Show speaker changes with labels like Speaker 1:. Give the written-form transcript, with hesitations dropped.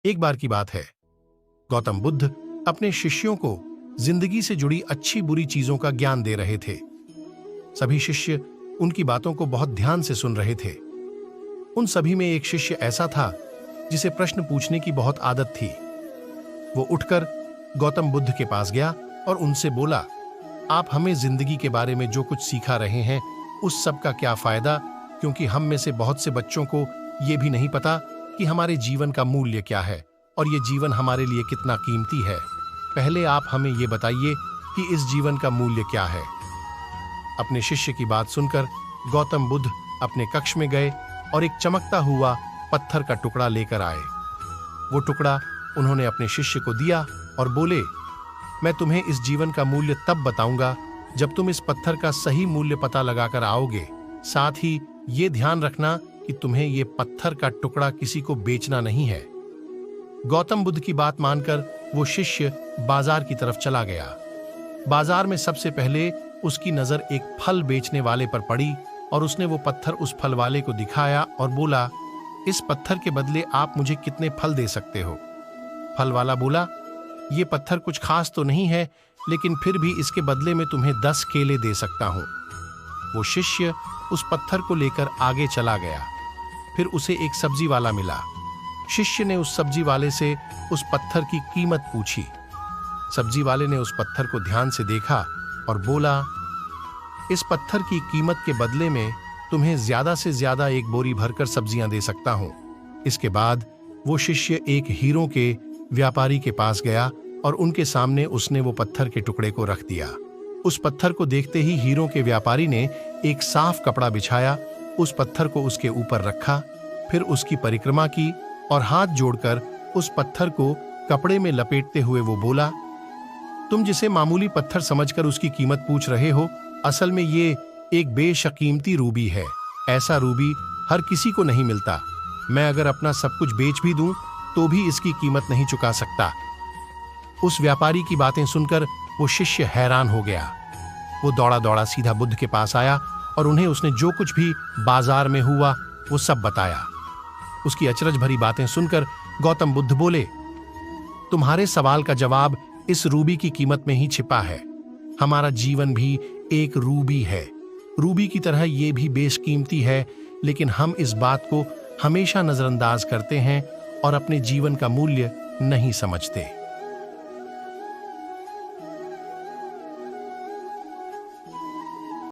Speaker 1: एक बार की बात है, गौतम बुद्ध अपने शिष्यों को जिंदगी से जुड़ी अच्छी बुरी चीजों का ज्ञान दे रहे थे। सभी शिष्य उनकी बातों को बहुत ध्यान से सुन रहे थे। उन सभी में एक शिष्य ऐसा था जिसे प्रश्न पूछने की बहुत आदत थी। वो उठकर गौतम बुद्ध के पास गया और उनसे बोला, आप हमें जिंदगी के बारे में जो कुछ सिखा रहे हैं उस सब का क्या फायदा, क्योंकि हम में से बहुत से बच्चों को ये भी नहीं पता कि हमारे जीवन का मूल्य क्या है और ये जीवन हमारे लिए कितना कीमती है। पहले आप हमें ये बताइए कि इस जीवन का मूल्य क्या है। अपने शिष्य की बात सुनकर गौतम बुद्ध अपने कक्ष में गए और एक चमकता हुआ पत्थर का टुकड़ा लेकर आए। वो टुकड़ा उन्होंने अपने शिष्य को दिया और बोले, मैं तुम्हें इस जीवन का मूल्य तब बताऊंगा जब तुम इस पत्थर का सही मूल्य पता लगाकर आओगे। साथ ही ये ध्यान रखना कि तुम्हें ये पत्थर का टुकड़ा किसी को बेचना नहीं है। गौतम बुद्ध की बात मानकर वो शिष्य बाजार की तरफ चला गया। बाजार में सबसे पहले उसकी नजर एक फल बेचने वाले पर पड़ी और उसने वो पत्थर उस फल वाले को दिखाया और बोला, इस पत्थर के बदले आप मुझे कितने फल दे सकते हो? फल वाला बोला, ये पत्थर कुछ खास तो नहीं है, लेकिन फिर भी इसके बदले में तुम्हें 10 केले दे सकता हूं। वो शिष्य उस पत्थर को लेकर आगे चला गया। फिर उसे एक सब्जी वाला मिला। शिष्य ने उस सब्जी वाले से उस पत्थर की कीमत पूछी। सब्जी वाले ने उस पत्थर को ध्यान से देखा और बोला, इस पत्थर की कीमत के बदले में तुम्हें ज्यादा से ज्यादा एक बोरी भरकर सब्जियां दे सकता हूं। इसके बाद वो शिष्य एक हीरों के व्यापारी के पास गया और उनके सामने उसने वो पत्थर के टुकड़े को रख दिया। उस पत्थर को देखते ही हीरों के व्यापारी ने एक साफ कपड़ा बिछाया, उस पत्थर को उसके ऊपर रखा, फिर उसकी परिक्रमा की और हाथ जोड़कर उस पत्थर को कपड़े में लपेटते हुए वो बोला, तुम जिसे मामूली पत्थर समझकर उसकी कीमत पूछ रहे हो, असल में ये एक बेशकीमती रूबी है। ऐसा रूबी हर किसी को नहीं मिलता। मैं अगर अपना सब कुछ बेच भी दूं तो भी इसकी कीमत नहीं चुका सकता। उस व्यापारी की बातें सुनकर वो शिष्य हैरान हो गया। वो दौड़ा दौड़ा सीधा बुद्ध के पास आया और उन्हें उसने जो कुछ भी बाजार में हुआ वो सब बताया। उसकी अचरज भरी बातें सुनकर गौतम बुद्ध बोले, तुम्हारे सवाल का जवाब इस रूबी की कीमत में ही छिपा है। हमारा जीवन भी एक रूबी है। रूबी की तरह ये भी बेशकीमती है, लेकिन हम इस बात को हमेशा नजरअंदाज करते हैं और अपने जीवन का मूल्य नहीं समझते।